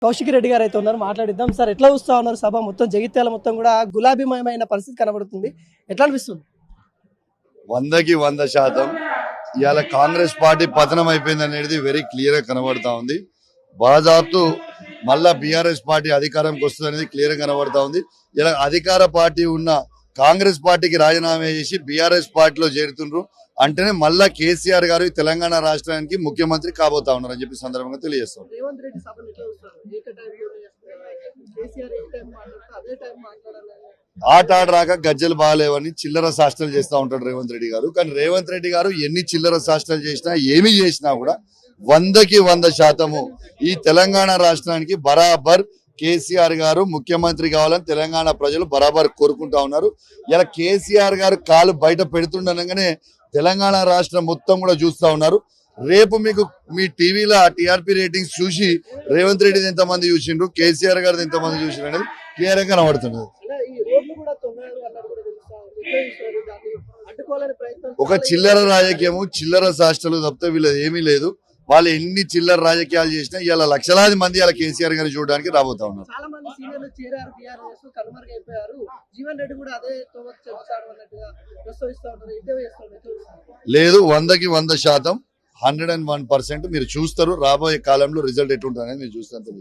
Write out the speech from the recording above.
కౌశిక్ రెడ్డి గారు అయితే ఉన్నారు, మాట్లాడిద్దాం. సార్, ఎట్లా చూస్తా ఉన్నారు సభ మొత్తం? జగిత్యాల మొత్తం కూడా గులాబీమయమైన పరిస్థితి కనబడుతుంది. ఎట్లా అనిపిస్తుంది? 100కి 100% ఇవాళ కాంగ్రెస్ పార్టీ పతనం అయిపోయింది అనేది వెరీ క్లియర్ గా కనబడతా ఉంది. బాజాబ్తు మళ్ళా బీఆర్ఎస్ పార్టీ అధికారంకి వస్తుంది అనేది క్లియర్ గా కనబడతా ఉంది. ఇలా అధికార పార్టీ ఉన్న కాంగ్రెస్ పార్టీకి రాజీనామా చేసి బీఆర్ఎస్ పార్టీలో చేరుతుండ్రు అంటేనే మళ్ళా కేసీఆర్ గారు తెలంగాణ రాష్ట్రానికి ముఖ్యమంత్రి కాబోతా ఉన్నారు అని చెప్పి సందర్భంగా తెలియజేస్తాం. రేవంత్ రెడ్డి సభను ఎట్లా చూస్తారు? కేసీఆర్ ఏ టైం మాట్లాడుతూ అదే టైం మాట్లాడాలని ఆట ఆడరాక గజ్జలు బాగాలేవని చిల్లర శాస్త్రాలు చేస్తూ ఉంటాడు రేవంత్ రెడ్డి గారు. కానీ రేవంత్ రెడ్డి గారు ఎన్ని చిల్లర శాస్త్రాలు చేసినా ఏమి చేసినా కూడా 100కి 100% ఈ తెలంగాణ రాష్ట్రానికి బరాబర్ కేసీఆర్ గారు ముఖ్యమంత్రి కావాలని తెలంగాణ ప్రజలు బరాబర్ కోరుకుంటా ఉన్నారు. ఇలా కేసీఆర్ గారు కాలు బయట పెడుతుండగానే తెలంగాణ రాష్ట్రం మొత్తం కూడా చూస్తా ఉన్నారు. రేపు మీకు మీ టీవీలో టీఆర్పీ రేటింగ్స్ చూసి రేవంత్ రెడ్డిది ఎంతమంది చూసిండ్రు, కేసీఆర్ గారిది ఎంతమంది చూసిండ్రు అనేది క్లియర్ గా కనబడుతున్నది. ఒక చిల్లర రాజకీయము, చిల్లర శాస్త్రాలు తప్పితే వీళ్ళది ఏమీ లేదు. వాళ్ళు ఎన్ని చిల్లర రాజకీయాలు చేసినా ఇలా లక్షలాది మంది ఇలా కేసీఆర్ గారిని చూడడానికి రాబోతా ఉన్నారు. చాలా మంది సీనియర్లు చేరారు, టీఆర్ఎస్ కనుమరుగైపోయారు. జీవన్ రెడ్డి కూడా అదే చెప్తాడు అన్నట్టుగా ప్రస్తావిస్తూ ఉంటారు. ఇదే చేస్తారు. లేదు, 100కి 100%, 101% మీరు చూస్తారు. రాబోయే కాలంలో రిజల్ట్ ఎట్లుంటుంది అనేది మీరు చూస్తారు.